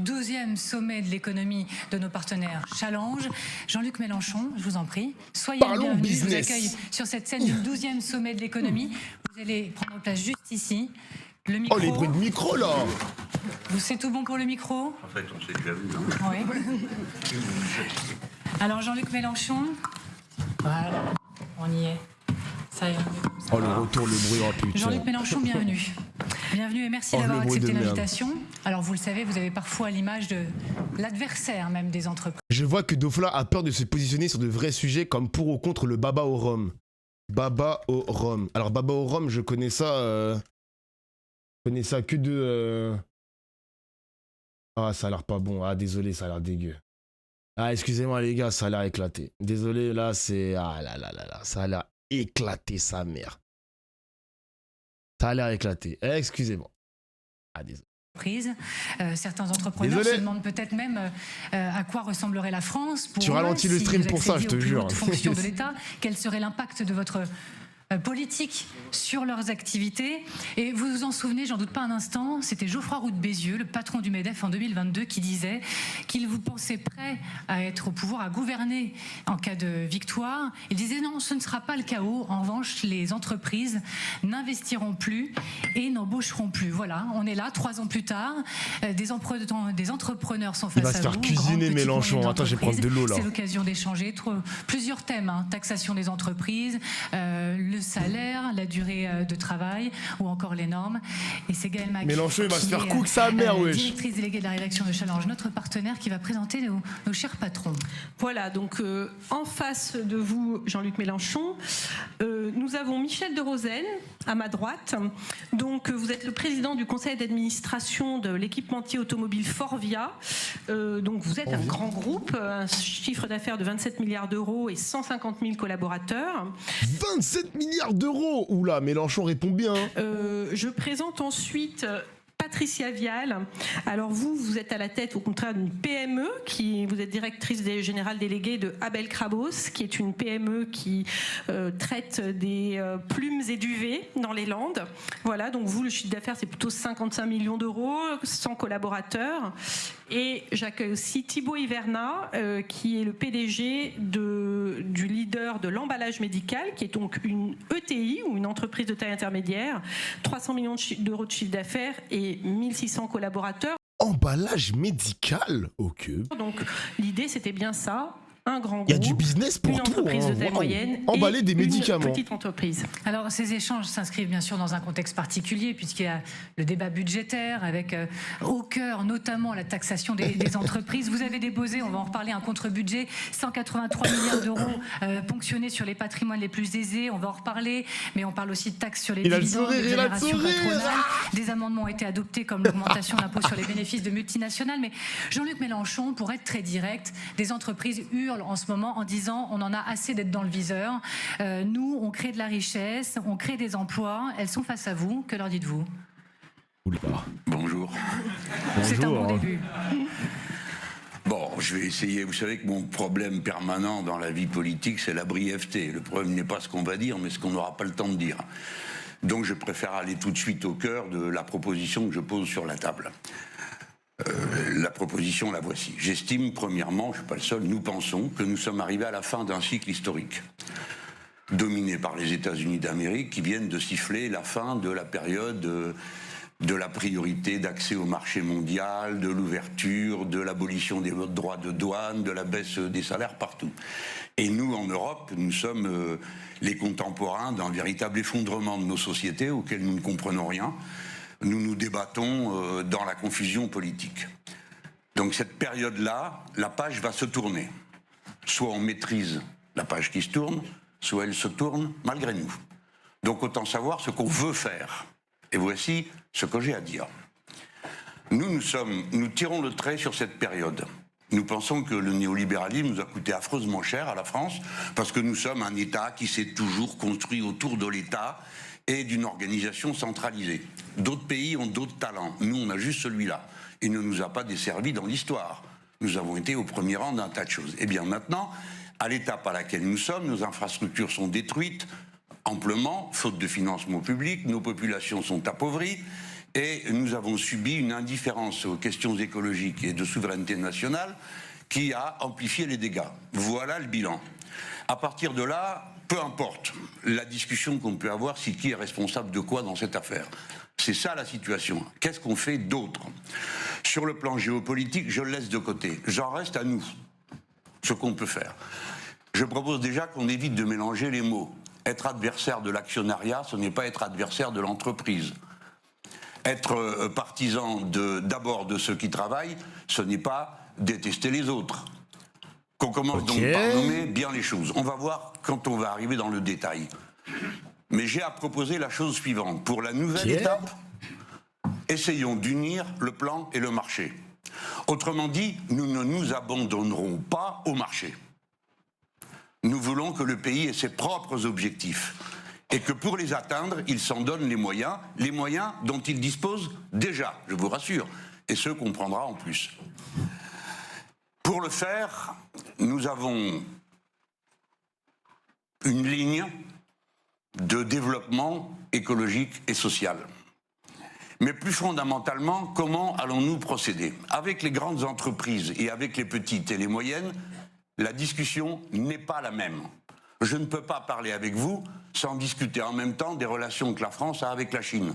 12e sommet de l'économie de nos partenaires Challenge. Jean-Luc Mélenchon, je vous en prie, soyez le bienvenu. Je vous accueille sur cette scène du 12e sommet de l'économie. Vous allez prendre place juste ici. Le micro. Oh, les bruits de micro, là! C'est tout bon pour le micro? En fait, on s'est déjà vu. Hein. Oui. Alors, Jean-Luc Mélenchon. Voilà, on y est. Ça y est. Oh, le retour, le bruit, oh putain. Jean-Luc Mélenchon, bienvenue. Bienvenue et merci d'avoir accepté l'invitation. Alors, vous le savez, vous avez parfois l'image de l'adversaire même des entreprises. Je vois que Dofla a peur de se positionner sur de vrais sujets comme pour ou contre le baba au rhum. Baba au rhum. Alors, baba au rhum, je connais ça... Je connais ça que de... Ah, ça a l'air pas bon. Ah, désolé, ça a l'air dégueu. Ah, excusez-moi les gars, ça a l'air éclaté. Désolé, là, c'est... Ah là là là là, ça a l'air éclaté, sa mère. Ça a l'air éclaté. Excusez-moi. Ah, désolé. Certains entrepreneurs se demandent peut-être même à quoi ressemblerait la France. Tu ralentis le stream pour ça, je te jure. Fonction de l'État, quel serait l'impact de votre politique sur leurs activités. Et vous vous en souvenez, j'en doute pas un instant, c'était Geoffroy Roux de Bézieux, le patron du MEDEF en 2022, qui disait qu'il vous pensait prêt à être au pouvoir, à gouverner en cas de victoire. Il disait non, ce ne sera pas le chaos. En revanche, les entreprises n'investiront plus et n'embaucheront plus. Voilà, on est là, 3 ans plus tard. Des entrepreneurs sont face à vous. Il va se faire cuisiner Mélenchon. Attends, je vais prendre de l'eau là. C'est l'occasion d'échanger plusieurs thèmes, hein. Taxation des entreprises, le salaire, la durée de travail ou encore les normes. Et c'est Gaëlle Mac. Mélenchon, il va se faire cook sa mère, wesh. Directrice déléguée de la rédaction de Challenge, notre partenaire, qui va présenter nos chers patrons. Voilà, donc en face de vous, Jean-Luc Mélenchon, nous avons Michel de Rosen, à ma droite. Donc vous êtes le président du conseil d'administration de l'équipementier automobile Forvia. Donc vous êtes un grand groupe, un chiffre d'affaires de 27 milliards d'euros et 150 000 collaborateurs. 27 milliards d'euros! Oula, Mélenchon répond bien. Je présente ensuite Patricia Vial. Alors vous êtes à la tête au contraire d'une PME, vous êtes directrice générale déléguée de Abel Crabos, qui est une PME qui traite des plumes et duvets dans les Landes. Voilà, donc vous, le chiffre d'affaires, c'est plutôt 55 millions d'euros, 100 collaborateurs. Et j'accueille aussi Thibaut Hiverna, qui est le PDG du leader de l'emballage médical, qui est donc une ETI, ou une entreprise de taille intermédiaire, 300 millions d'euros de chiffre d'affaires et 1600 collaborateurs. Emballage médical? Ok. Donc l'idée, c'était bien ça. Un grand groupe, il y a du business pour une entreprise de taille moyenne, emballer des une médicaments. Petite entreprise. Alors ces échanges s'inscrivent bien sûr dans un contexte particulier, puisqu'il y a le débat budgétaire avec au cœur notamment la taxation des entreprises. Vous avez déposé, on va en reparler, un contre-budget, 183 milliards d'euros ponctionnés sur les patrimoines les plus aisés. On va en reparler, mais on parle aussi de taxes sur les dividendes, d'exonération patronale. Des amendements ont été adoptés comme l'augmentation de l'impôt sur les bénéfices de multinationales. Mais Jean-Luc Mélenchon, pour être très direct, des entreprises hurlent en ce moment en disant on en a assez d'être dans le viseur. Nous, on crée de la richesse, on crée des emplois. Elles sont face à vous. Que leur dites-vous? Bonjour. C'est un bon début. Bon, je vais essayer. Vous savez que mon problème permanent dans la vie politique, c'est la brièveté. Le problème n'est pas ce qu'on va dire, mais ce qu'on n'aura pas le temps de dire. Donc je préfère aller tout de suite au cœur de la proposition que je pose sur la table. La proposition, la voici. J'estime, premièrement, je ne suis pas le seul, nous pensons que nous sommes arrivés à la fin d'un cycle historique, dominé par les États-Unis d'Amérique, qui viennent de siffler la fin de la période de la priorité d'accès au marché mondial, de l'ouverture, de l'abolition des droits de douane, de la baisse des salaires partout. Et nous, en Europe, nous sommes les contemporains d'un véritable effondrement de nos sociétés auquel nous ne comprenons rien. Nous nous débattons dans la confusion politique. Donc cette période-là, la page va se tourner. Soit on maîtrise la page qui se tourne, soit elle se tourne malgré nous. Donc autant savoir ce qu'on veut faire. Et voici ce que j'ai à dire. Nous tirons le trait sur cette période. Nous pensons que le néolibéralisme nous a coûté affreusement cher à la France, parce que nous sommes un État qui s'est toujours construit autour de l'État et d'une organisation centralisée. D'autres pays ont d'autres talents. Nous, on a juste celui-là. Il ne nous a pas desservi dans l'histoire. Nous avons été au premier rang d'un tas de choses. Eh bien maintenant, à l'étape à laquelle nous sommes, nos infrastructures sont détruites amplement, faute de financement public, nos populations sont appauvries, et nous avons subi une indifférence aux questions écologiques et de souveraineté nationale qui a amplifié les dégâts. Voilà le bilan. À partir de là, peu importe la discussion qu'on peut avoir si qui est responsable de quoi dans cette affaire. C'est ça la situation. Qu'est-ce qu'on fait d'autre? Sur le plan géopolitique, je le laisse de côté. J'en reste à nous, ce qu'on peut faire. Je propose déjà qu'on évite de mélanger les mots. Être adversaire de l'actionnariat, ce n'est pas être adversaire de l'entreprise. Être partisan d'abord de ceux qui travaillent, ce n'est pas détester les autres. Qu'on commence donc par nommer bien les choses. On va voir quand on va arriver dans le détail. Mais j'ai à proposer la chose suivante. Pour la nouvelle étape, essayons d'unir le plan et le marché. Autrement dit, nous ne nous abandonnerons pas au marché. Nous voulons que le pays ait ses propres objectifs. Et que pour les atteindre, il s'en donne les moyens dont il dispose déjà, je vous rassure, et ceux qu'on prendra en plus. Pour le faire, nous avons une ligne de développement écologique et social. Mais plus fondamentalement, comment allons-nous procéder? Avec les grandes entreprises et avec les petites et les moyennes, la discussion n'est pas la même. Je ne peux pas parler avec vous sans discuter en même temps des relations que la France a avec la Chine.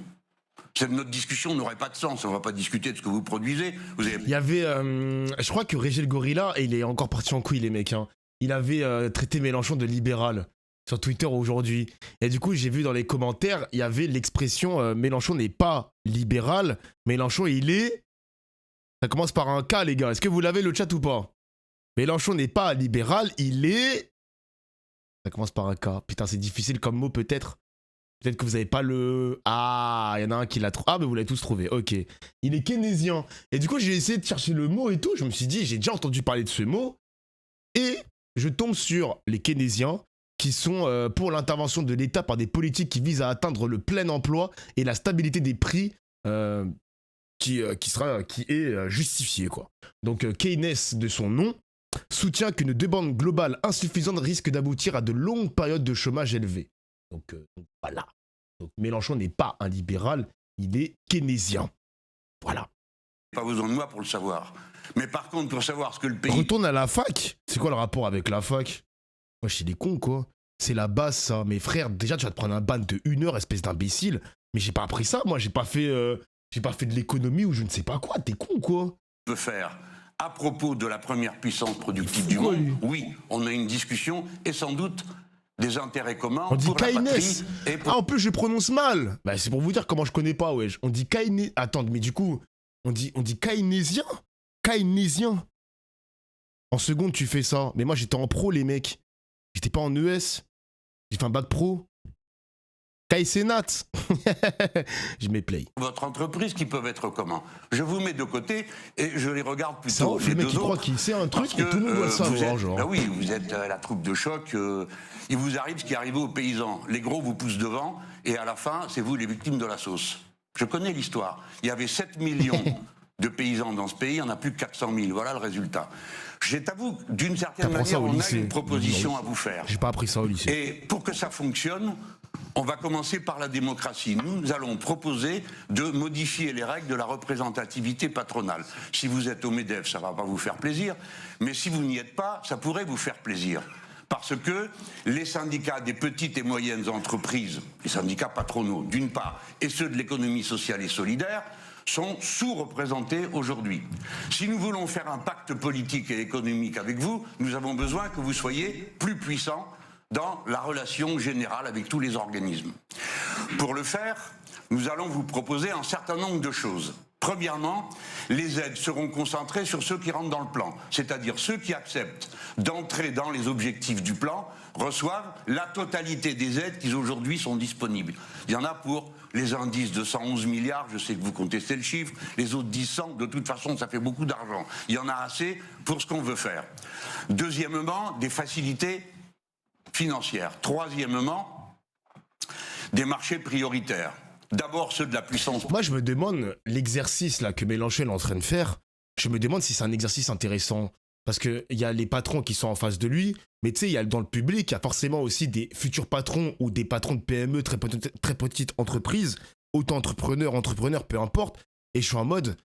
Notre discussion n'aurait pas de sens, on ne va pas discuter de ce que vous produisez. Il y avait, je crois que Régis le Gorilla, et il est encore parti en couille les mecs, hein. Il avait traité Mélenchon de libéral sur Twitter aujourd'hui. Et du coup, j'ai vu dans les commentaires, il y avait l'expression Mélenchon n'est pas libéral, Mélenchon il est... Ça commence par un K les gars, est-ce que vous l'avez le chat ou pas? Mélenchon n'est pas libéral, il est... Ça commence par un K. Putain, c'est difficile comme mot peut-être. Peut-être que vous n'avez pas le... Ah, il y en a un qui l'a trouvé. Ah, mais vous l'avez tous trouvé, ok. Il est keynésien. Et du coup, j'ai essayé de chercher le mot et tout. Je me suis dit, j'ai déjà entendu parler de ce mot. Et je tombe sur les keynésiens qui sont pour l'intervention de l'État par des politiques qui visent à atteindre le plein emploi et la stabilité des prix qui est justifiée, quoi. Donc, Keynes, de son nom, soutient qu'une demande globale insuffisante risque d'aboutir à de longues périodes de chômage élevé. Donc voilà. Donc Mélenchon n'est pas un libéral, il est keynésien. Voilà. Pas besoin de moi pour le savoir. Mais par contre, pour savoir ce que le pays... Retourne à la fac. C'est quoi le rapport avec la fac? Moi, je suis des cons, quoi. C'est la base, ça. Mes frères, déjà, tu vas te prendre un ban de 1 heure, espèce d'imbécile. Mais j'ai pas appris ça, moi. J'ai pas fait de l'économie ou je ne sais pas quoi. T'es con, quoi. Peut faire à propos de la première puissance productive du monde. Oui, on a une discussion et sans doute des intérêts communs. On dit pour Keynes. La patrie et pour... Ah, en plus, je prononce mal. Bah, c'est pour vous dire comment je connais pas, wesh. On dit Keynes. Attends, mais du coup, on dit keynésien. Keynésien. En seconde, tu fais ça. Mais moi, j'étais en pro, les mecs. J'étais pas en ES. J'ai fait un bac pro. Sénat. Je m'éplay. Votre entreprise qui peuvent être communs. Je vous mets de côté et je les regarde plutôt. Le mec qui croit qu'il sait un truc et tout le monde doit le savoir, genre. Ben oui, vous êtes la troupe de choc. Il vous arrive ce qui est arrivé aux paysans. Les gros vous poussent devant et à la fin, c'est vous les victimes de la sauce. Je connais l'histoire. Il y avait 7 millions de paysans dans ce pays, il n'y en a plus que 400 000. Voilà le résultat. Je t'avoue, d'une certaine manière, on a une proposition à vous faire. J'ai pas appris ça au lycée. Et pour que ça fonctionne, on va commencer par la démocratie. Nous allons proposer de modifier les règles de la représentativité patronale. Si vous êtes au MEDEF, ça ne va pas vous faire plaisir, mais si vous n'y êtes pas, ça pourrait vous faire plaisir. Parce que les syndicats des petites et moyennes entreprises, les syndicats patronaux d'une part, et ceux de l'économie sociale et solidaire, sont sous-représentés aujourd'hui. Si nous voulons faire un pacte politique et économique avec vous, nous avons besoin que vous soyez plus puissants dans la relation générale avec tous les organismes. Pour le faire, nous allons vous proposer un certain nombre de choses. Premièrement, les aides seront concentrées sur ceux qui rentrent dans le plan, c'est-à-dire ceux qui acceptent d'entrer dans les objectifs du plan reçoivent la totalité des aides qui aujourd'hui sont disponibles. Il y en a pour les indices de 111 milliards, je sais que vous contestez le chiffre, les autres disent 100, de toute façon ça fait beaucoup d'argent. Il y en a assez pour ce qu'on veut faire. Deuxièmement, des facilités financières. Troisièmement, des marchés prioritaires. D'abord ceux de la puissance. Moi je me demande, l'exercice là que Mélenchon est en train de faire, je me demande si c'est un exercice intéressant. Parce qu'il y a les patrons qui sont en face de lui, mais tu sais, il y a dans le public, il y a forcément aussi des futurs patrons ou des patrons de PME, très petites entreprises, auto-entrepreneur, peu importe, et je suis en mode,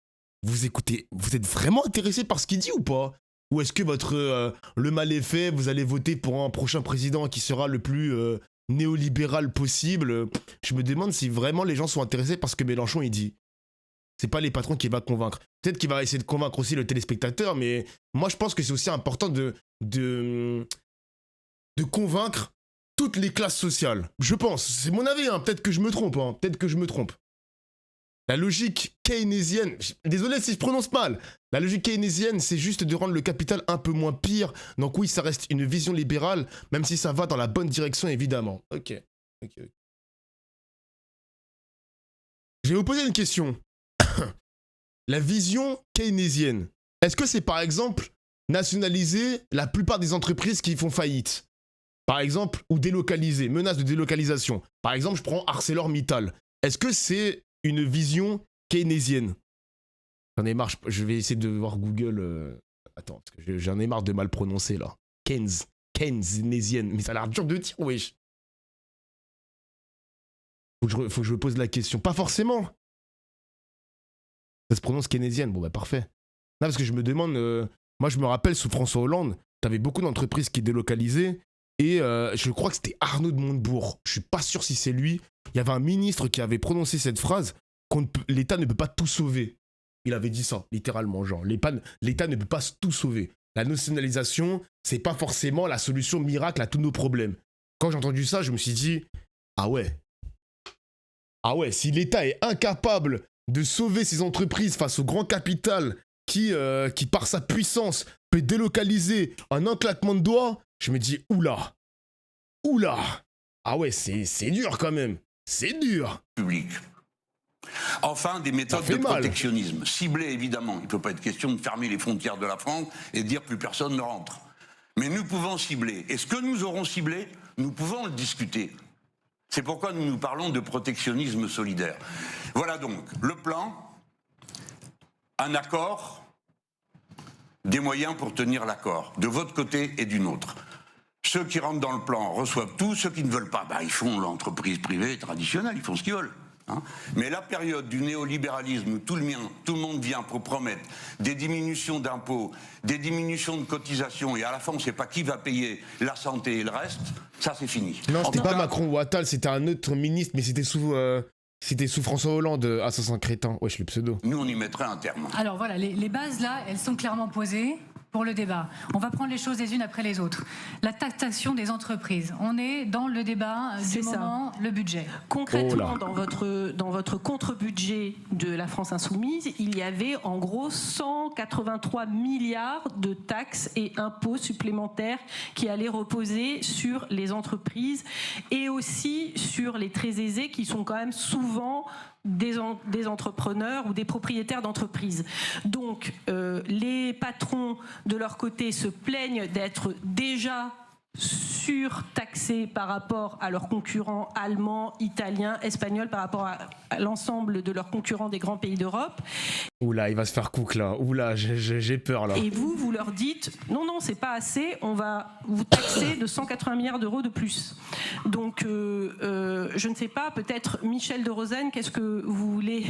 vous êtes vraiment intéressé par ce qu'il dit ou pas? Ou est-ce que le mal est fait, vous allez voter pour un prochain président qui sera le plus néolibéral possible? Je me demande si vraiment les gens sont intéressés par ce que Mélenchon il dit. C'est pas les patrons qui va convaincre. Peut-être qu'il va essayer de convaincre aussi le téléspectateur, mais moi je pense que c'est aussi important de convaincre toutes les classes sociales. Je pense, c'est mon avis, hein. Peut-être que je me trompe. La logique keynésienne, désolé si je prononce mal, la logique keynésienne, c'est juste de rendre le capital un peu moins pire. Donc oui, ça reste une vision libérale, même si ça va dans la bonne direction, évidemment. Ok. Je vais vous poser une question. La vision keynésienne, est-ce que c'est par exemple nationaliser la plupart des entreprises qui font faillite? Par exemple, ou délocaliser, menace de délocalisation. Par exemple, je prends ArcelorMittal. Est-ce que c'est une vision keynésienne? J'en ai marre, je vais essayer de voir Google. Attends, parce que j'en ai marre de mal prononcer là. Keynésienne. Mais ça a l'air dur de dire, wesh. Faut que je me pose la question. Pas forcément. Ça se prononce keynésienne. Bon, bah parfait. Non, parce que je me demande. Moi, je me rappelle, sous François Hollande, t'avais beaucoup d'entreprises qui délocalisaient. Et je crois que c'était Arnaud de Montebourg. Je suis pas sûr si c'est lui. Il y avait un ministre qui avait prononcé cette phrase, l'État ne peut pas tout sauver. Il avait dit ça, littéralement, genre. L'État ne peut pas tout sauver. La nationalisation, c'est pas forcément la solution miracle à tous nos problèmes. Quand j'ai entendu ça, je me suis dit, ah ouais, si l'État est incapable de sauver ses entreprises face au grand capital qui par sa puissance, peut délocaliser en un claquement de doigts, je me dis, oula. Ah ouais, c'est dur quand même. C'est dur. Public. Enfin, des méthodes de protectionnisme. Ciblées, évidemment. Il ne peut pas être question de fermer les frontières de la France et de dire plus personne ne rentre. Mais nous pouvons cibler. Et ce que nous aurons ciblé, nous pouvons le discuter. C'est pourquoi nous parlons de protectionnisme solidaire. Voilà donc le plan, un accord, des moyens pour tenir l'accord, de votre côté et du nôtre. Ceux qui rentrent dans le plan reçoivent tout, ceux qui ne veulent pas, ils font l'entreprise privée traditionnelle, ils font ce qu'ils veulent. Hein. Mais la période du néolibéralisme où tout le monde vient pour promettre des diminutions d'impôts, des diminutions de cotisations, et à la fin on ne sait pas qui va payer la santé et le reste, ça c'est fini. Non, c'était pas Macron ou Attal, c'était un autre ministre, mais c'était sous François Hollande, assassin crétin. Wesh, le pseudo. Nous on y mettrait un terme. Alors voilà, les bases là, elles sont clairement posées pour le débat. On va prendre les choses les unes après les autres. La taxation des entreprises. On est dans le débat du moment, le budget. Concrètement, dans votre contre-budget de la France Insoumise, il y avait en gros 183 milliards de taxes et impôts supplémentaires qui allaient reposer sur les entreprises et aussi sur les très aisés qui sont quand même souvent des entrepreneurs ou des propriétaires d'entreprises. Donc, les patrons, de leur côté, se plaignent d'être déjà surtaxés par rapport à leurs concurrents allemands, italiens, espagnols, par rapport à l'ensemble de leurs concurrents des grands pays d'Europe. Oula, il va se faire cook là. Oula, j'ai peur là. Et vous leur dites, non, c'est pas assez, on va vous taxer de 180 milliards d'euros de plus. Donc, je ne sais pas, peut-être Michel de Rosen, qu'est-ce que vous voulez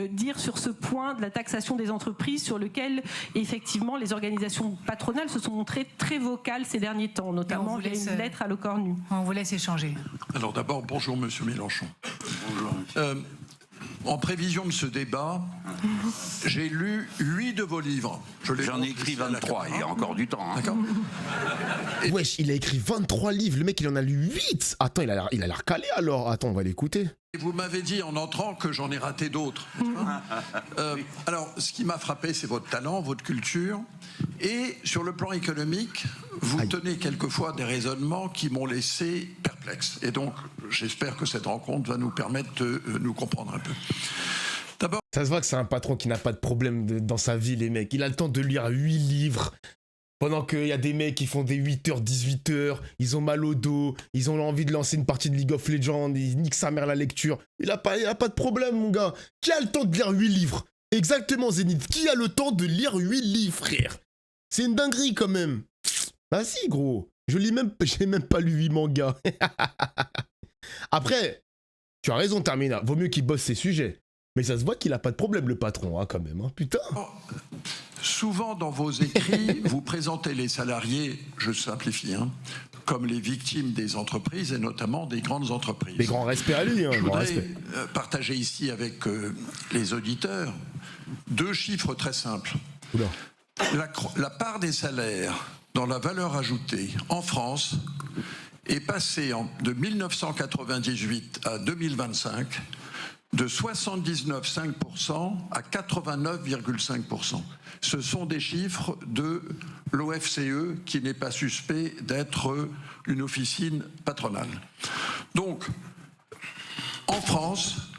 dire sur ce point de la taxation des entreprises, sur lequel, effectivement, les organisations patronales se sont montrées très vocales ces derniers temps, notamment via une lettre à Lecornu. On vous laisse échanger. Alors d'abord, bonjour Monsieur Mélenchon. Bonjour. En prévision de ce débat, j'ai lu 8 de vos livres. J'en ai écrit 23, il y a encore du temps. Hein. D'accord. Wesh, il a écrit 23 livres, le mec il en a lu 8. Attends, il a l'air calé alors. Attends, on va l'écouter. Et vous m'avez dit en entrant que j'en ai raté d'autres. Alors, ce qui m'a frappé, c'est votre talent, votre culture. Et sur le plan économique, vous tenez quelquefois des raisonnements qui m'ont laissé perplexe. Et donc, j'espère que cette rencontre va nous permettre de nous comprendre un peu. D'abord, ça se voit que c'est un patron qui n'a pas de problème dans sa vie, les mecs. Il a le temps de lire 8 livres. Pendant qu'il y a des mecs qui font des 8h, 18h, ils ont mal au dos, ils ont envie de lancer une partie de League of Legends, ils niquent sa mère la lecture. Il a pas de problème, mon gars. Qui a le temps de lire 8 livres? Exactement, Zénith. Qui a le temps de lire 8 livres, frère? C'est une dinguerie, quand même. Bah si, gros. J'ai même pas lu 8 mangas. Après, Tu as raison, Termina. Vaut mieux qu'il bosse ses sujets. Mais ça se voit qu'il a pas de problème, le patron, hein, quand même. Hein. Putain. Souvent, dans vos écrits, vous présentez les salariés, je simplifie, hein, comme les victimes des entreprises et notamment des grandes entreprises. Des grands respects à lui, hein, Je grand voudrais respect. partager ici avec les auditeurs 2 chiffres très simples. Oula. La part des salaires dans la valeur ajoutée en France est passée de 1998 à 2025 de 79,5% à 89,5%. Ce sont des chiffres de l'OFCE qui n'est pas suspect d'être une officine patronale. Donc, en France,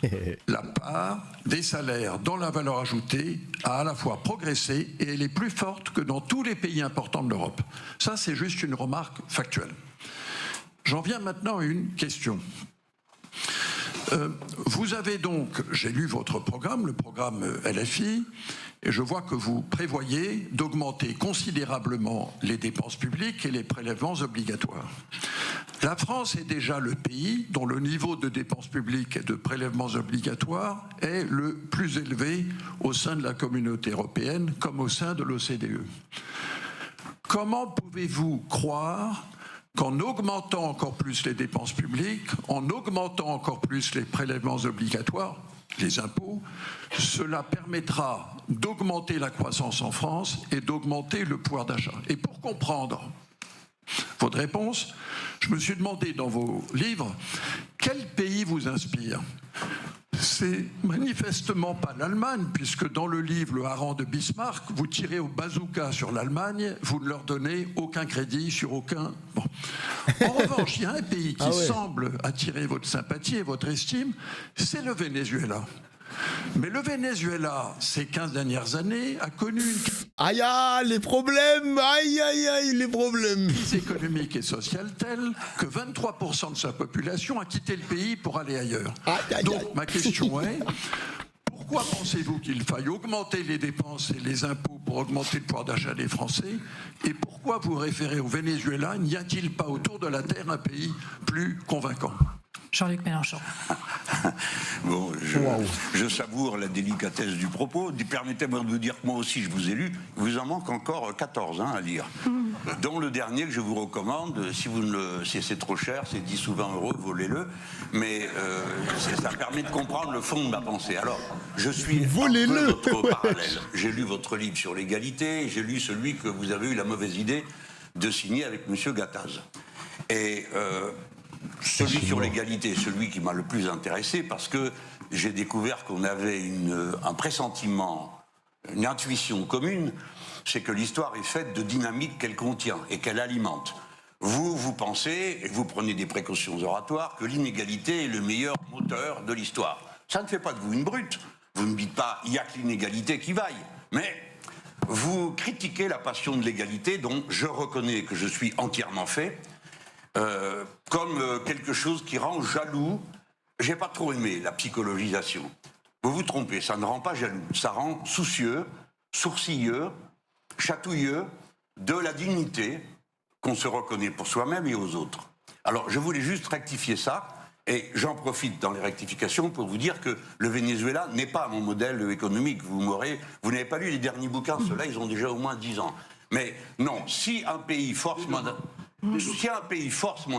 la part des salaires dans la valeur ajoutée a à la fois progressé et elle est plus forte que dans tous les pays importants de l'Europe. Ça, c'est juste une remarque factuelle. J'en viens maintenant à une question. Vous avez donc, j'ai lu votre programme, le programme LFI, et je vois que vous prévoyez d'augmenter considérablement les dépenses publiques et les prélèvements obligatoires. La France est déjà le pays dont le niveau de dépenses publiques et de prélèvements obligatoires est le plus élevé au sein de la communauté européenne comme au sein de l'OCDE. Comment pouvez-vous croire qu'en augmentant encore plus les dépenses publiques, en augmentant encore plus les prélèvements obligatoires, les impôts, cela permettra d'augmenter la croissance en France et d'augmenter le pouvoir d'achat? Et pour comprendre votre réponse, je me suis demandé dans vos livres, quel pays vous inspire? C'est manifestement pas l'Allemagne, puisque dans le livre Le Hareng de Bismarck, vous tirez au bazooka sur l'Allemagne, vous ne leur donnez aucun crédit sur aucun... Bon. En revanche, il y a un pays qui semble attirer votre sympathie et votre estime, c'est le Venezuela. Mais le Venezuela, ces 15 dernières années, a connu une Aïe, aïe, les problèmes. Aïe, aïe, aïe, les problèmes. crise économique et sociale telle que 23% de sa population a quitté le pays pour aller ailleurs. Aïe, aïe, Donc aïe. ma question est, pourquoi pensez-vous qu'il faille augmenter les dépenses et les impôts pour augmenter le pouvoir d'achat des Français? Et pourquoi vous référez au Venezuela? N'y a-t-il pas autour de la Terre un pays plus convaincant? Jean-Luc Mélenchon. Bon, je savoure la délicatesse du propos. Permettez-moi de vous dire que moi aussi, je vous ai lu. Il vous en manque encore 14 à lire. Dont le dernier que je vous recommande, si c'est trop cher, c'est 10 ou 20 euros, volez-le. Mais ça permet de comprendre le fond de ma pensée. Alors, je suis Volez-le. votre parallèle. J'ai lu votre livre sur l'égalité, j'ai lu celui que vous avez eu la mauvaise idée de signer avec M. Gattaz. Et... celui sur l'égalité, celui qui m'a le plus intéressé, parce que j'ai découvert qu'on avait un pressentiment, une intuition commune, c'est que l'histoire est faite de dynamique qu'elle contient et qu'elle alimente. Vous pensez, et vous prenez des précautions oratoires, que l'inégalité est le meilleur moteur de l'histoire. Ça ne fait pas de vous une brute. Vous ne dites pas, il n'y a que l'inégalité qui vaille. Mais vous critiquez la passion de l'égalité, dont je reconnais que je suis entièrement fait, comme quelque chose qui rend jaloux. J'ai pas trop aimé la psychologisation. Vous vous trompez, ça ne rend pas jaloux, ça rend soucieux, sourcilleux, chatouilleux de la dignité qu'on se reconnaît pour soi-même et aux autres. Alors je voulais juste rectifier ça, et j'en profite dans les rectifications pour vous dire que le Venezuela n'est pas mon modèle économique. Vous n'avez pas lu les derniers bouquins, ceux-là ils ont déjà au moins 10 ans. Mais non, si un pays force mon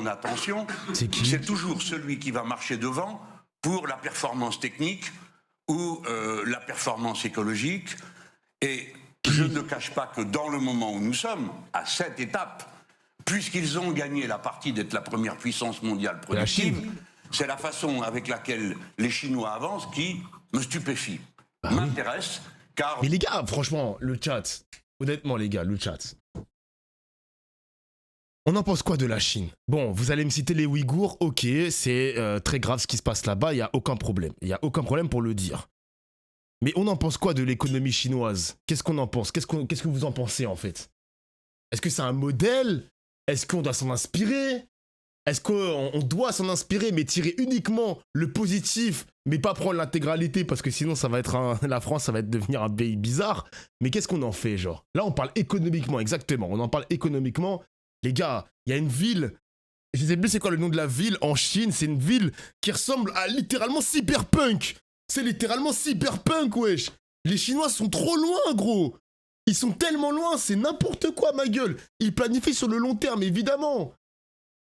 attention, c'est toujours celui qui va marcher devant pour la performance technique ou la performance écologique. Et je ne cache pas que dans le moment où nous sommes, à cette étape, puisqu'ils ont gagné la partie d'être la première puissance mondiale productive, c'est la façon avec laquelle les Chinois avancent qui me stupéfie, m'intéresse, car... Mais les gars, franchement, le chat, honnêtement les gars, le chat... On en pense quoi de la Chine? Bon, vous allez me citer les Ouïghours, ok, c'est très grave ce qui se passe là-bas, il n'y a aucun problème. Il n'y a aucun problème pour le dire. Mais on en pense quoi de l'économie chinoise? Qu'est-ce qu'on en pense? Qu'est-ce que vous en pensez en fait? Est-ce que c'est un modèle? Est-ce qu'on doit s'en inspirer? Est-ce qu'on doit s'en inspirer mais tirer uniquement le positif, mais pas prendre l'intégralité parce que sinon ça va être la France, ça va devenir un pays bizarre? Mais qu'est-ce qu'on en fait genre? Là on parle économiquement, exactement, on en parle économiquement. Les gars, il y a une ville Je sais plus c'est quoi le nom de la ville en Chine. C'est une ville qui ressemble à littéralement cyberpunk. C'est littéralement cyberpunk, wesh. Les Chinois sont trop loin, gros. Ils sont tellement loin, c'est n'importe quoi, ma gueule. Ils planifient sur le long terme, évidemment.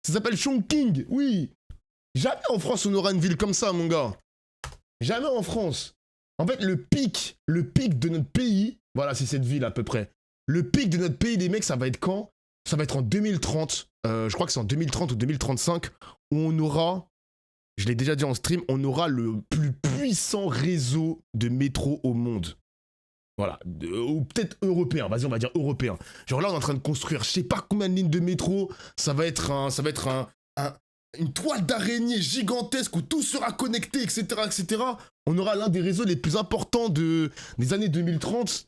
Ça s'appelle Chongqing, oui. Jamais en France on aura une ville comme ça, mon gars. Jamais en France. En fait, le pic de notre pays, voilà, c'est cette ville à peu près. Le pic de notre pays, les mecs, ça va être quand? Ça va être en 2030. Je crois que c'est en 2030 ou 2035 où on aura, je l'ai déjà dit en stream, on aura le plus puissant réseau de métro au monde. Voilà, ou peut-être européen, vas-y on va dire européen. Genre là on est en train de construire je sais pas combien de lignes de métro, ça va être une toile d'araignée gigantesque où tout sera connecté, etc., etc. On aura l'un des réseaux les plus importants des années 2030.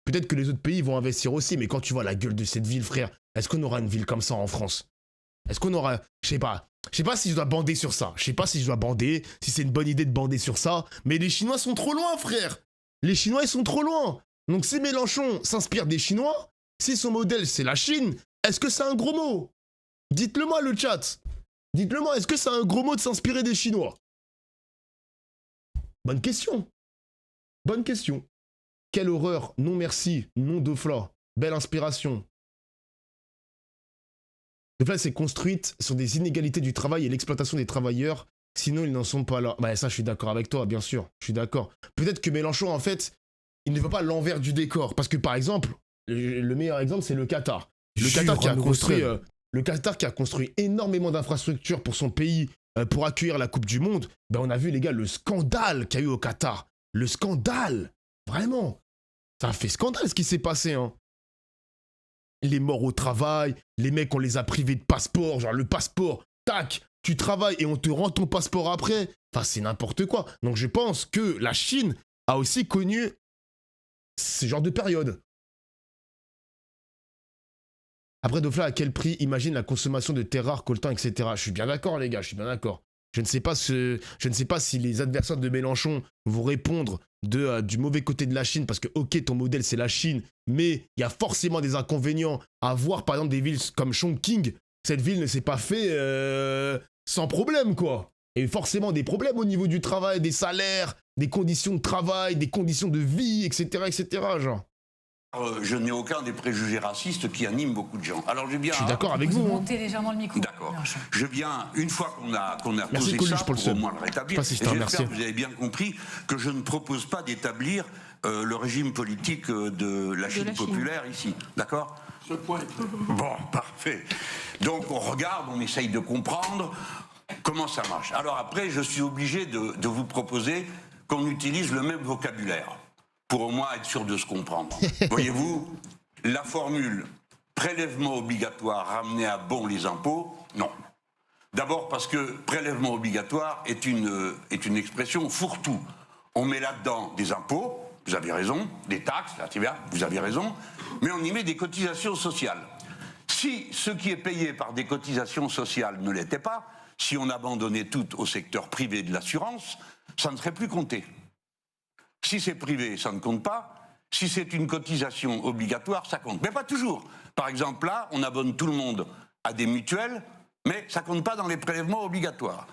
Peut-être que les autres pays vont investir aussi, mais quand tu vois la gueule de cette ville, frère, est-ce qu'on aura une ville comme ça en France? Est-ce qu'on aura, je sais pas si je dois bander sur ça, je sais pas si je dois bander, si c'est une bonne idée de bander sur ça, mais les Chinois sont trop loin, frère. Les Chinois, ils sont trop loin. Donc si Mélenchon s'inspire des Chinois, si son modèle c'est la Chine, est-ce que c'est un gros mot? Dites-le moi le chat. Dites-le moi, est-ce que c'est un gros mot de s'inspirer des Chinois? Bonne question. Bonne question. Quelle horreur. Non merci. Non Dofla. Belle inspiration. Dofla s'est construite sur des inégalités du travail et l'exploitation des travailleurs. Sinon, ils n'en sont pas là. Bah ça, je suis d'accord avec toi, bien sûr. Je suis d'accord. Peut-être que Mélenchon, en fait, il ne veut pas l'envers du décor. Parce que, par exemple, le meilleur exemple, c'est le Qatar. Le Qatar qui a construit énormément d'infrastructures pour son pays, pour accueillir la Coupe du Monde. Ben, on a vu, les gars, le scandale qu'il y a eu au Qatar. Le scandale. Vraiment. Ça a fait scandale ce qui s'est passé, hein. Les morts au travail, les mecs, on les a privés de passeport. Genre, le passeport, tac, tu travailles et on te rend ton passeport après. Enfin, c'est n'importe quoi. Donc, je pense que la Chine a aussi connu ce genre de période. Après, Dofla, à quel prix imagine la consommation de terres rares, coltan, etc. Je suis bien d'accord, les gars, je suis bien d'accord. Je ne sais pas si les adversaires de Mélenchon vont répondre du mauvais côté de la Chine, parce que, ok, ton modèle, c'est la Chine, mais il y a forcément des inconvénients à voir, par exemple, des villes comme Chongqing. Cette ville ne s'est pas faite sans problème, quoi. Et forcément des problèmes au niveau du travail, des salaires, des conditions de travail, des conditions de vie, etc., etc., genre. Je n'ai aucun des préjugés racistes qui animent beaucoup de gens. Alors, je suis d'accord avec vous. Montez légèrement le micro. D'accord. Je viens, une fois qu'on a merci posé ça, pour au moins le rétablir. J'espère que vous avez bien compris que je ne propose pas d'établir le régime politique de la Chine populaire ici. D'accord ? Ce point. Bon, parfait. Donc, on regarde, on essaye de comprendre comment ça marche. Alors après, je suis obligé de vous proposer qu'on utilise le même vocabulaire, pour au moins être sûr de se comprendre. Voyez-vous, la formule prélèvement obligatoire ramener à bon les impôts, non. D'abord parce que prélèvement obligatoire est une expression fourre-tout. On met là-dedans des impôts, vous avez raison, des taxes, là, vous avez raison, mais on y met des cotisations sociales. Si ce qui est payé par des cotisations sociales ne l'était pas, si on abandonnait tout au secteur privé de l'assurance, ça ne serait plus compté. Si c'est privé, ça ne compte pas. Si c'est une cotisation obligatoire, ça compte. Mais pas toujours. Par exemple, là, on abonne tout le monde à des mutuelles, mais ça ne compte pas dans les prélèvements obligatoires.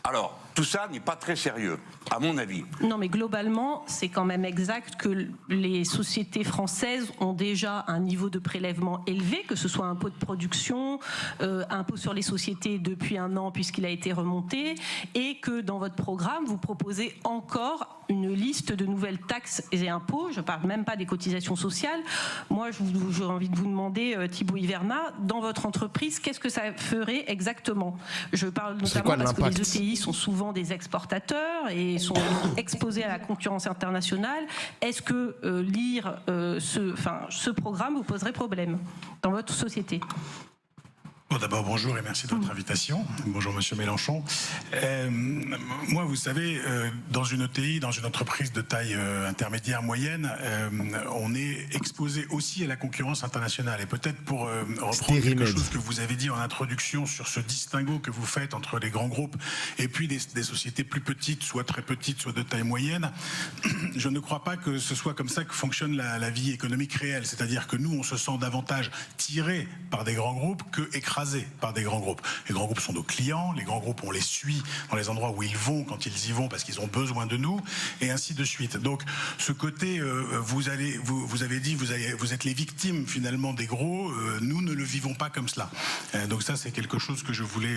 Alors, tout ça n'est pas très sérieux, à mon avis. Non, mais globalement, c'est quand même exact que les sociétés françaises ont déjà un niveau de prélèvement élevé, que ce soit impôt de production, impôt sur les sociétés depuis un an puisqu'il a été remonté, et que dans votre programme, vous proposez encore une liste de nouvelles taxes et impôts. Je ne parle même pas des cotisations sociales. Moi, j'ai envie de vous demander, Thibaut Hiverna, dans votre entreprise, qu'est-ce que ça ferait exactement? Je parle notamment parce que les ETI sont souvent des exportateurs et sont exposés à la concurrence internationale. Est-ce que lire ce programme vous poserait problème dans votre société? Bon, d'abord, bonjour et merci de votre invitation. Bonjour, monsieur Mélenchon. Moi, vous savez, dans une ETI, dans une entreprise de taille intermédiaire moyenne, on est exposé aussi à la concurrence internationale. Et peut-être pour reprendre quelque chose que vous avez dit en introduction sur ce distinguo que vous faites entre les grands groupes et puis des sociétés plus petites, soit très petites, soit de taille moyenne, je ne crois pas que ce soit comme ça que fonctionne la vie économique réelle. C'est-à-dire que nous, on se sent davantage tiré par des grands groupes que écrasé écrasés par des grands groupes. Les grands groupes sont nos clients, les grands groupes, on les suit dans les endroits où ils vont, quand ils y vont, parce qu'ils ont besoin de nous, et ainsi de suite. Donc, ce côté, vous avez dit, vous êtes les victimes, finalement, des gros, nous ne le vivons pas comme cela. Donc ça, c'est quelque chose que je voulais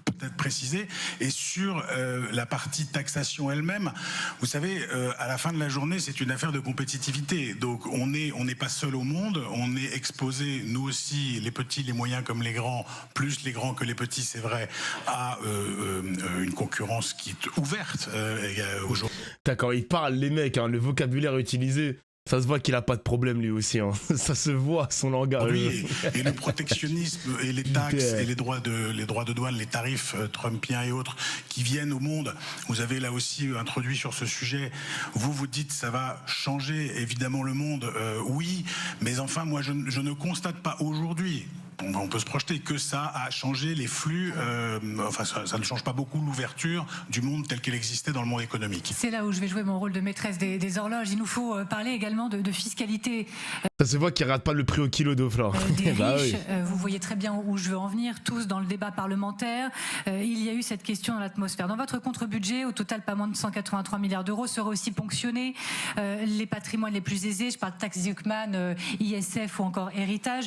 peut-être préciser. Et sur la partie taxation elle-même, vous savez, à la fin de la journée, c'est une affaire de compétitivité. Donc on n'est pas seul au monde, on est exposé, nous aussi, les petits, les moyens comme les grands, plus les grands que les petits, c'est vrai, à une concurrence qui est ouverte aujourd'hui. Quand il parle, les mecs, hein, le vocabulaire utilisé, ça se voit qu'il a pas de problème lui aussi. Hein. Ça se voit, son langage. Oui, et le protectionnisme et les taxes et les droits de douane, les tarifs trumpiens et autres qui viennent au monde. Vous avez là aussi introduit sur ce sujet. Vous dites ça va changer évidemment le monde. Oui, mais enfin moi je ne constate pas aujourd'hui. On peut se projeter que ça a changé les flux, ça ne change pas beaucoup l'ouverture du monde tel qu'elle existait dans le monde économique. C'est là où je vais jouer mon rôle de maîtresse des horloges. Il nous faut parler également de fiscalité. Ça se voit qu'il ne rate pas le prix au kilo d'eau, Flore. Des riches, Bah oui. vous voyez très bien où je veux en venir, tous dans le débat parlementaire. Il y a eu cette question dans l'atmosphère. Dans votre contre-budget, au total, pas moins de 183 milliards d'euros seraient aussi ponctionnés. Les patrimoines les plus aisés, je parle de taxe Zuckman, ISF ou encore héritage.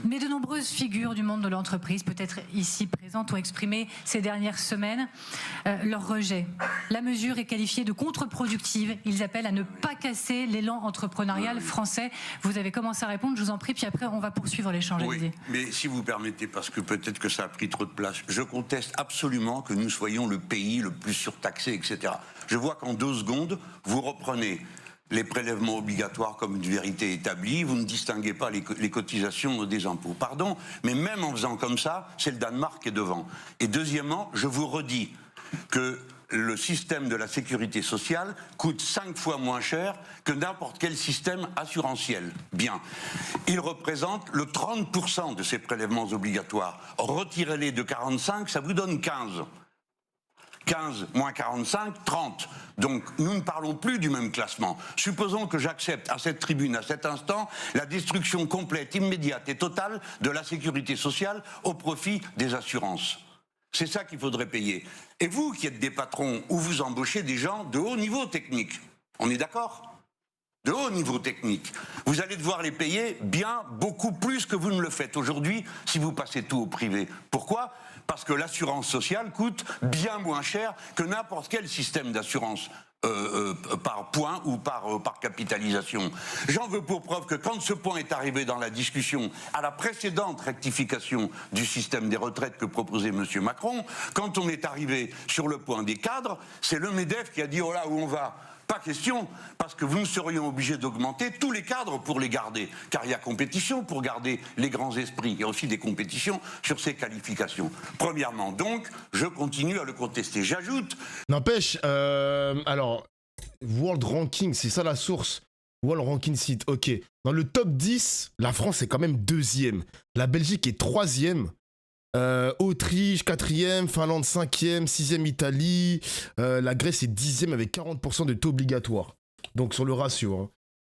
Mais de nombreuses figures du monde de l'entreprise, peut-être ici présentes, ont exprimé ces dernières semaines leur rejet. La mesure est qualifiée de contre-productive. Ils appellent à ne pas casser l'élan entrepreneurial français. Vous avez commencé à répondre, je vous en prie, puis après on va poursuivre l'échange. Oui, mais si vous permettez, parce que peut-être que ça a pris trop de place, je conteste absolument que nous soyons le pays le plus surtaxé, etc. Je vois qu'en 2 secondes, vous reprenez les prélèvements obligatoires comme une vérité établie, vous ne distinguez pas les cotisations des impôts. Pardon, mais même en faisant comme ça, c'est le Danemark qui est devant. Et deuxièmement, je vous redis que le système de la sécurité sociale coûte 5 fois moins cher que n'importe quel système assurantiel. Bien. Il représente le 30% de ces prélèvements obligatoires. Retirez-les de 45, ça vous donne 15. 15 moins 45, 30. Donc nous ne parlons plus du même classement. Supposons que j'accepte à cette tribune, à cet instant, la destruction complète, immédiate et totale de la sécurité sociale au profit des assurances. C'est ça qu'il faudrait payer. Et vous qui êtes des patrons où vous embauchez des gens de haut niveau technique, on est d'accord ? De haut niveau technique. Vous allez devoir les payer bien, beaucoup plus que vous ne le faites aujourd'hui si vous passez tout au privé. Pourquoi ? Parce que l'assurance sociale coûte bien moins cher que n'importe quel système d'assurance par point ou par capitalisation. J'en veux pour preuve que quand ce point est arrivé dans la discussion à la précédente rectification du système des retraites que proposait M. Macron, quand on est arrivé sur le point des cadres, c'est le MEDEF qui a dit « Oh là, où on va ?» Pas question, parce que nous serions obligés d'augmenter tous les cadres pour les garder. Car il y a compétition pour garder les grands esprits. Il y a aussi des compétitions sur ces qualifications. Premièrement, donc, je continue à le contester. J'ajoute... N'empêche, alors, World Ranking, c'est ça la source. World Ranking Site, ok. Dans le top 10, la France est quand même 2e. La Belgique est 3e. Autriche 4e, Finlande 5e, 6e Italie, la Grèce est 10e avec 40% de taux obligatoire. Donc sur le ratio. Hein.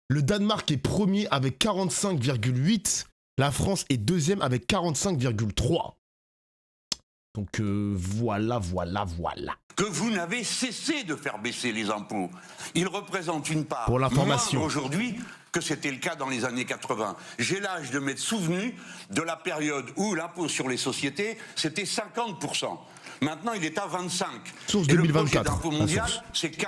Le Danemark est premier avec 45,8. La France est 2e avec 45,3. Donc voilà. Que vous n'avez cessé de faire baisser les impôts. Ils représentent une part pour l'information moindre aujourd'hui que c'était le cas dans les années 80. J'ai l'âge de m'être souvenu de la période où l'impôt sur les sociétés, c'était 50%. Maintenant, il est à 25%. Source et 2024. Le projet d'impôt mondial, c'est 15%.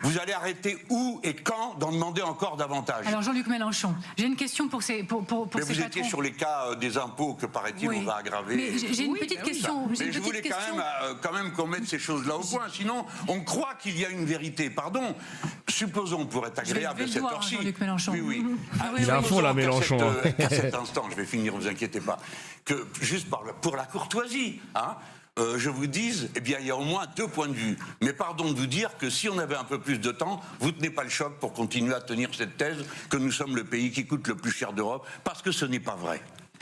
Vous allez arrêter où et quand d'en demander encore davantage? Alors Jean-Luc Mélenchon, j'ai une question pour ces patrons. Mais vous étiez sur les cas des impôts que, paraît-il, on va aggraver. Mais j'ai une petite question. Mais je voulais quand même qu'on mette ces choses-là au point. Sinon, on croit qu'il y a une vérité. Pardon. Supposons, pour être agréable à cette heure-ci... Jean-Luc Mélenchon. Oui. Il a un fond là, Mélenchon. Qu'à cet instant, je vais finir, ne vous inquiétez pas, que juste pour la courtoisie, hein, je vous dise, eh bien, il y a au moins 2 points de vue. Mais pardon de vous dire que si on avait un peu plus de temps, vous tenez pas le choc pour continuer à tenir cette thèse que nous sommes le pays qui coûte le plus cher d'Europe, parce que ce n'est pas vrai.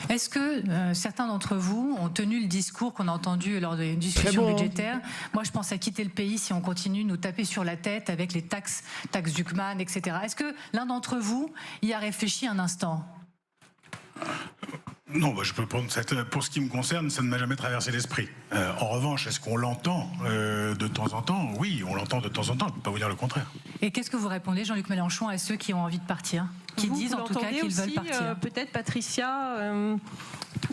Est-ce que certains d'entre vous ont tenu le discours qu'on a entendu lors des discussions budgétaires? Moi, je pense à quitter le pays si on continue de nous taper sur la tête avec les taxes Zuckman, etc. Est-ce que l'un d'entre vous y a réfléchi un instant? Non, je peux prendre pour ce qui me concerne, ça ne m'a jamais traversé l'esprit. En revanche, est-ce qu'on l'entend de temps en temps? Oui, on l'entend de temps en temps, je ne peux pas vous dire le contraire. Et qu'est-ce que vous répondez, Jean-Luc Mélenchon, à ceux qui ont envie de partir, qui disent en tout cas qu'ils veulent partir? Peut-être Patricia,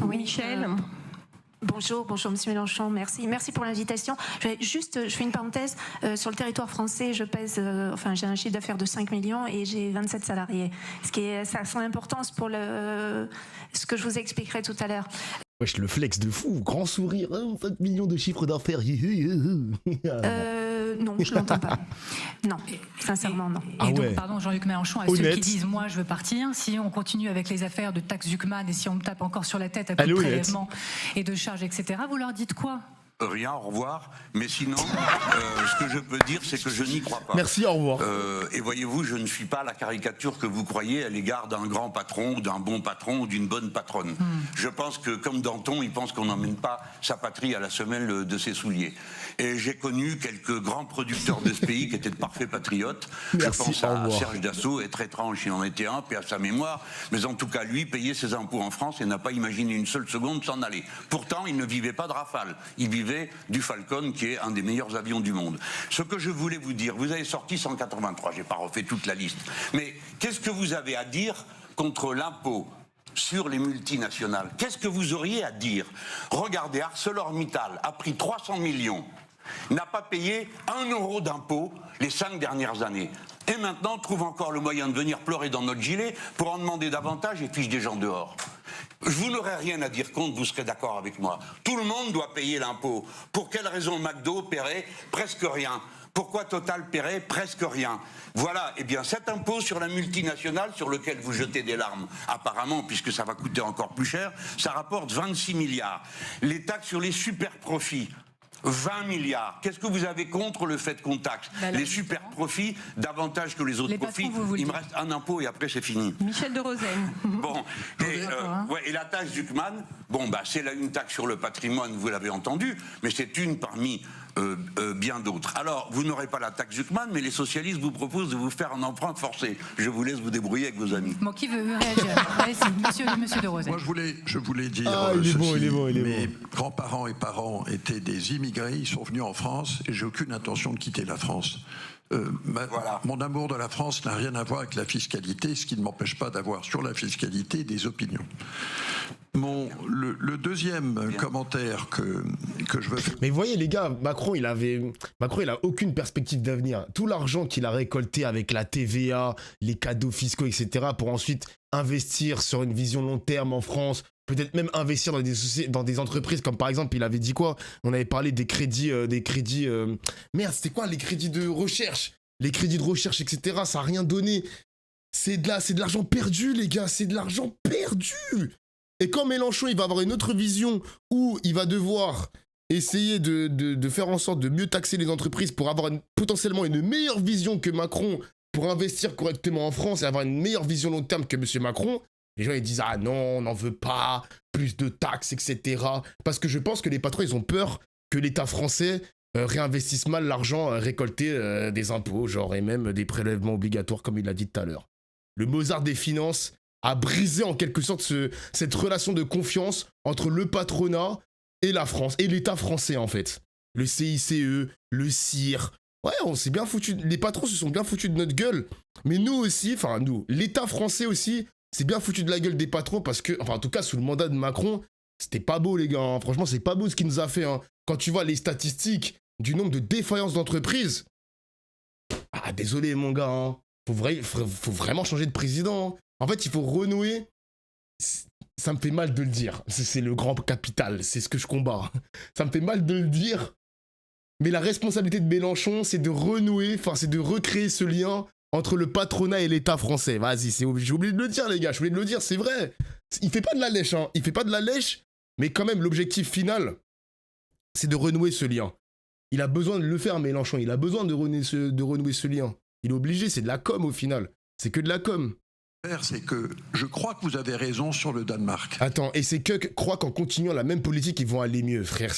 Michel. Bonjour, Monsieur Mélenchon, merci pour l'invitation. Je fais une parenthèse, sur le territoire français, j'ai un chiffre d'affaires de 5 millions et j'ai 27 salariés. Ça a son importance pour ce que je vous expliquerai tout à l'heure. Wesh, le flex de fou, grand sourire, 5 millions de chiffres d'affaires. Non, je l'entends pas. Non, sincèrement, non. Et donc, pardon, Jean-Luc Mélenchon, à ceux qui disent, moi, je veux partir, si on continue avec les affaires de taxe Zuckman et si on me tape encore sur la tête à coups de prélèvements et de charges, etc., vous leur dites quoi? Rien, au revoir. Mais sinon, ce que je peux dire, c'est que je n'y crois pas. Merci, au revoir. Et voyez-vous, je ne suis pas la caricature que vous croyez à l'égard d'un grand patron, ou d'un bon patron, ou d'une bonne patronne. Je pense que, comme Danton, il pense qu'on n'emmène pas sa patrie à la semelle de ses souliers. Et j'ai connu quelques grands producteurs de ce pays qui étaient de parfaits patriotes. Merci, je pense à Serge Dassault, être étrange, il en était un, paix à sa mémoire. Mais en tout cas, lui, payait ses impôts en France et n'a pas imaginé une seule seconde s'en aller. Pourtant, il ne vivait pas de Rafale. Il vivait du Falcon, qui est un des meilleurs avions du monde. Ce que je voulais vous dire, vous avez sorti 183, j'ai pas refait toute la liste, mais qu'est-ce que vous avez à dire contre l'impôt sur les multinationales? Qu'est-ce que vous auriez à dire? Regardez, ArcelorMittal a pris 300 millions, n'a pas payé 1 euro d'impôt les 5 dernières années. Et maintenant, trouve encore le moyen de venir pleurer dans notre gilet pour en demander davantage et fiche des gens dehors. Vous n'aurez rien à dire contre, vous serez d'accord avec moi. Tout le monde doit payer l'impôt. Pour quelle raison McDo paierait presque rien? Pourquoi Total paierait presque rien? Voilà, eh bien cet impôt sur la multinationale sur lequel vous jetez des larmes, apparemment, puisque ça va coûter encore plus cher, ça rapporte 26 milliards. Les taxes sur les super profits, 20 milliards. Qu'est-ce que vous avez contre le fait qu'on taxe les super profits davantage que les autres profits? Il me reste un impôt et après c'est fini. Michel de Rosen. Bon, et la taxe Zuckman, c'est une taxe sur le patrimoine, vous l'avez entendu, mais c'est une parmi bien d'autres. Alors, vous n'aurez pas la taxe Zuckman, mais les socialistes vous proposent de vous faire un emprunt forcé. Je vous laisse vous débrouiller avec vos amis. Bon, qui veut réagir? Allez-y, monsieur de Rosen. Moi, je voulais dire mes grands-parents et parents étaient des immigrés, ils sont venus en France et j'ai aucune intention de quitter la France. Mon amour de la France n'a rien à voir avec la fiscalité, ce qui ne m'empêche pas d'avoir sur la fiscalité des opinions. Le deuxième commentaire que je veux faire... Mais vous voyez les gars, Macron il a aucune perspective d'avenir. Tout l'argent qu'il a récolté avec la TVA, les cadeaux fiscaux, etc. pour ensuite investir sur une vision long terme en France, peut-être même investir dans des entreprises comme par exemple, il avait dit quoi? On avait parlé des crédits, merde, c'était quoi les crédits de recherche? Les crédits de recherche, etc. Ça n'a rien donné. C'est de l'argent perdu, les gars, c'est de l'argent perdu. Et quand Mélenchon, il va avoir une autre vision où il va devoir essayer de faire en sorte de mieux taxer les entreprises pour avoir potentiellement une meilleure vision que Macron, pour investir correctement en France et avoir une meilleure vision long terme que M. Macron, les gens ils disent « Ah non, on n'en veut pas, plus de taxes, etc. » Parce que je pense que les patrons, ils ont peur que l'État français réinvestisse mal l'argent récolté des impôts, genre, et même des prélèvements obligatoires, comme il l'a dit tout à l'heure. Le Mozart des finances a brisé en quelque sorte cette relation de confiance entre le patronat et la France, et l'État français en fait. Le CICE, le CIR, ouais, on s'est bien foutu, les patrons se sont bien foutus de notre gueule, mais nous aussi, l'État français aussi, s'est bien foutu de la gueule des patrons parce que, en tout cas sous le mandat de Macron, c'était pas beau les gars, hein. Franchement c'est pas beau ce qu'il nous a fait, hein. Quand tu vois les statistiques du nombre de défaillances d'entreprises, désolé mon gars, hein. Faut vraiment changer de président, hein. En fait, il faut renouer. Ça me fait mal de le dire. C'est le grand capital. C'est ce que je combats. Ça me fait mal de le dire. Mais la responsabilité de Mélenchon, c'est de renouer, c'est de recréer ce lien entre le patronat et l'État français. Vas-y, j'ai oublié de le dire, les gars. J'ai oublié de le dire, c'est vrai. Il fait pas de la lèche, hein. Il fait pas de la lèche. Mais quand même, l'objectif final, c'est de renouer ce lien. Il a besoin de le faire, Mélenchon. Il a besoin de renouer ce lien. Il est obligé. C'est de la com au final. C'est que de la com. C'est que je crois que vous avez raison sur le Danemark. Attends, et ces queues croient qu'en continuant la même politique, ils vont aller mieux. Frère,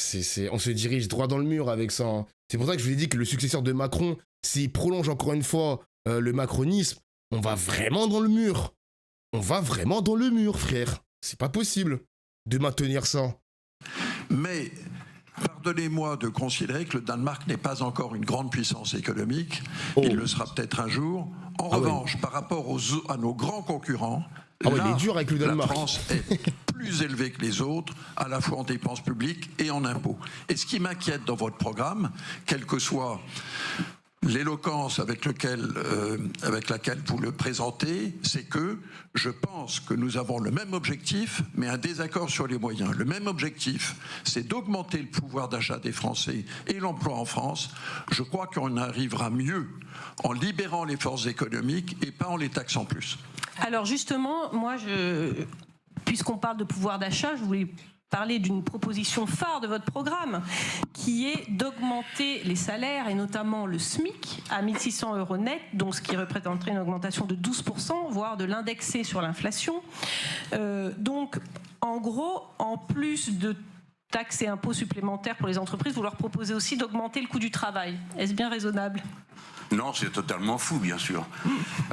on se dirige droit dans le mur avec ça. Hein. C'est pour ça que je vous ai dit que le successeur de Macron, s'il prolonge encore une fois le macronisme, on va vraiment dans le mur. On va vraiment dans le mur, frère. C'est pas possible. de maintenir ça. Mais pardonnez-moi de considérer que le Danemark n'est pas encore une grande puissance économique. Oh. Il le sera peut-être un jour. En revanche, par rapport à nos grands concurrents, il là, est dur avec le Danemark. la France est plus élevée que les autres, à la fois en dépenses publiques et en impôts. Et ce qui m'inquiète dans votre programme, quelle que soit l'éloquence avec laquelle vous le présentez, c'est que je pense que nous avons le même objectif, mais un désaccord sur les moyens. Le même objectif, c'est d'augmenter le pouvoir d'achat des Français et l'emploi en France. Je crois qu'on arrivera mieux en libérant les forces économiques et pas en les taxant plus. Alors justement, moi, puisqu'on parle de pouvoir d'achat, je voulais parler d'une proposition phare de votre programme, qui est d'augmenter les salaires, et notamment le SMIC, à 1 600 € net, donc ce qui représenterait une augmentation de 12%, voire de l'indexer sur l'inflation. Donc, en gros, en plus de taxes et impôts supplémentaires pour les entreprises, vous leur proposez aussi d'augmenter le coût du travail. Est-ce bien raisonnable ? Non, c'est totalement fou, bien sûr.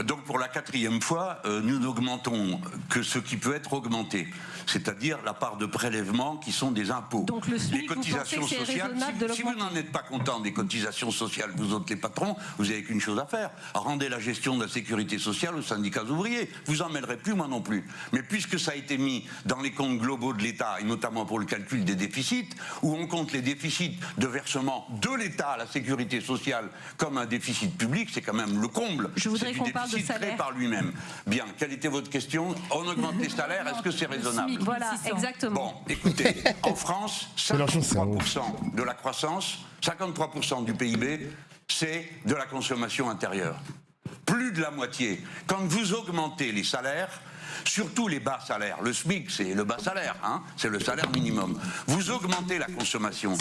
Donc, pour la 4e fois, nous n'augmentons que ce qui peut être augmenté, c'est-à-dire la part de prélèvements qui sont des impôts. Donc, le SMIC, les cotisations vous pensez que c'est sociales. raisonnable de Si vous l'augmenter ? n'en êtes pas content des cotisations sociales, vous autres les patrons, vous n'avez qu'une chose à faire. Rendez la gestion de la sécurité sociale aux syndicats ouvriers. Vous en mêlerez plus, moi non plus. Mais puisque ça a été mis dans les comptes globaux de l'État, et notamment pour le calcul des déficits, où on compte les déficits de versement de l'État à la sécurité sociale comme un déficit public, c'est quand même le comble. Je voudrais qu'on parle de déficit créé salaire. par lui-même. Bien, quelle était votre question ? On augmente les salaires, est-ce que c'est raisonnable ? Voilà, exactement. Bon, écoutez, en France, Mélenchon, c'est un 53% de la croissance, 53% du PIB, c'est de la consommation intérieure. Plus de la moitié. Quand vous augmentez les salaires, surtout les bas salaires, le SMIC c'est le bas salaire, hein, c'est le salaire minimum, vous augmentez la consommation.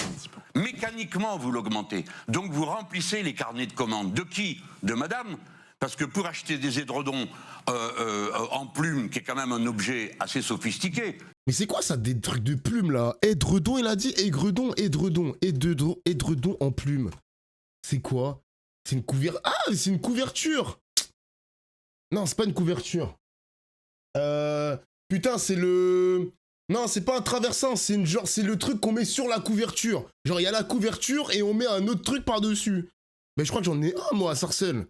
Mécaniquement vous l'augmentez. Donc vous remplissez les carnets de commandes. De qui ? De madame ? Parce que pour acheter des édredons en plumes, qui est quand même un objet assez sophistiqué. Mais c'est quoi ça, des trucs de plumes là? Édredon, il a dit édredon en plumes. C'est quoi? C'est une couverture. Ah, c'est une couverture! Non, c'est pas une couverture. Putain, c'est le... Non, c'est pas un traversin, c'est le truc qu'on met sur la couverture. Genre, il y a la couverture et on met un autre truc par-dessus. Mais je crois que j'en ai un, moi, à Sarcelles.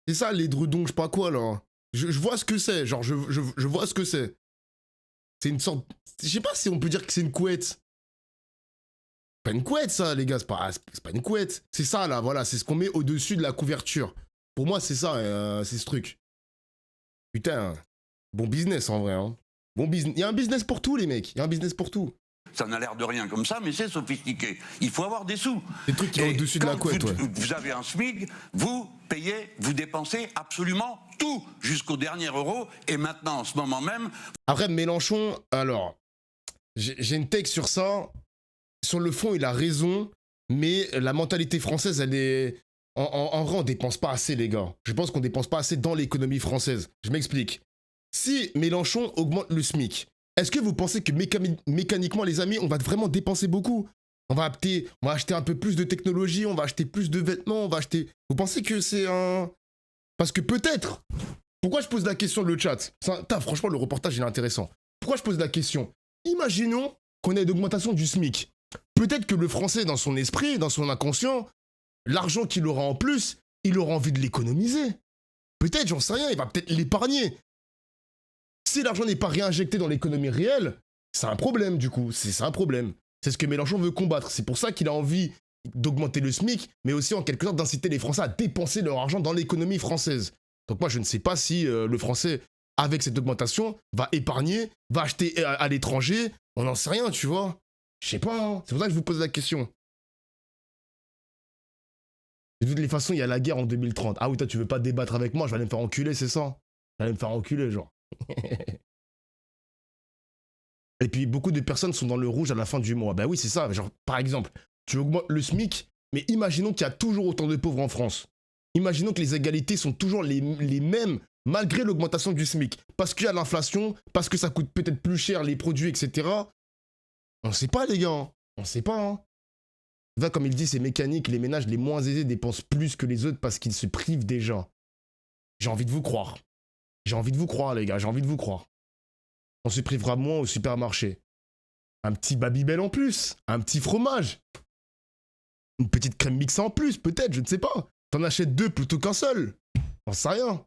C'est ça, l'édredon, je sais pas quoi, là. Je vois ce que c'est, genre, je vois ce que c'est. C'est une sorte... Je sais pas si on peut dire que c'est une couette. C'est pas une couette, ça, les gars, c'est pas une couette. C'est ça, là, voilà, c'est ce qu'on met au-dessus de la couverture. Pour moi, c'est ça, c'est ce truc. Putain, bon business, en vrai, hein. Bon business. Il y a un business pour tout, les mecs. Il y a un business pour tout. Ça n'a l'air de rien comme ça, mais c'est sophistiqué. Il faut avoir des sous. Des trucs qui vont au-dessus de la couette, ouais. Vous avez un SMIC, vous payez, vous dépensez absolument tout, jusqu'au dernier euro, et maintenant, en ce moment même... Après, Mélenchon, alors, j'ai une take sur ça. Sur le fond, il a raison, mais la mentalité française, elle est... En vrai, on dépense pas assez, les gars. Je pense qu'on dépense pas assez dans l'économie française. Je m'explique. Si Mélenchon augmente le SMIC, est-ce que vous pensez que mécaniquement, les amis, on va vraiment dépenser beaucoup? On va acheter un peu plus de technologie, on va acheter plus de vêtements, on va acheter... Vous pensez que c'est un... Parce que peut-être... Pourquoi je pose la question, le chat? Franchement, le reportage, il est intéressant. Pourquoi je pose la question? Imaginons qu'on ait une augmentation du SMIC. Peut-être que le Français, dans son esprit, dans son inconscient, l'argent qu'il aura en plus, il aura envie de l'économiser. Peut-être, j'en sais rien, il va peut-être l'épargner. Si l'argent n'est pas réinjecté dans l'économie réelle, c'est un problème du coup, c'est un problème. C'est ce que Mélenchon veut combattre. C'est pour ça qu'il a envie d'augmenter le SMIC, mais aussi en quelque sorte d'inciter les Français à dépenser leur argent dans l'économie française. Donc moi je ne sais pas si le Français, avec cette augmentation, va épargner, va acheter à l'étranger, on n'en sait rien, tu vois. Je sais pas, hein. C'est pour ça que je vous pose la question. De toutes les façons, il y a la guerre en 2030. Ah oui, toi tu veux pas débattre avec moi, je vais aller me faire enculer, c'est ça? Je vais aller me faire enculer, genre. Et puis beaucoup de personnes sont dans le rouge à la fin du mois. Ben oui, c'est ça. Genre, par exemple, tu augmentes le SMIC, mais imaginons qu'il y a toujours autant de pauvres en France. Imaginons que les égalités sont toujours les mêmes malgré l'augmentation du SMIC. Parce qu'il y a l'inflation, parce que ça coûte peut-être plus cher les produits, etc. On sait pas, les gars. Hein. On sait pas. Hein. Là, comme il dit, c'est mécanique. Les ménages les moins aisés dépensent plus que les autres parce qu'ils se privent déjà. J'ai envie de vous croire. J'ai envie de vous croire, les gars, j'ai envie de vous croire. on se privera moins au supermarché. Un petit Babybel en plus, un petit fromage, une petite crème mixée en plus, peut-être, je ne sais pas. T'en achètes 2 plutôt qu'un seul. J'en sais rien.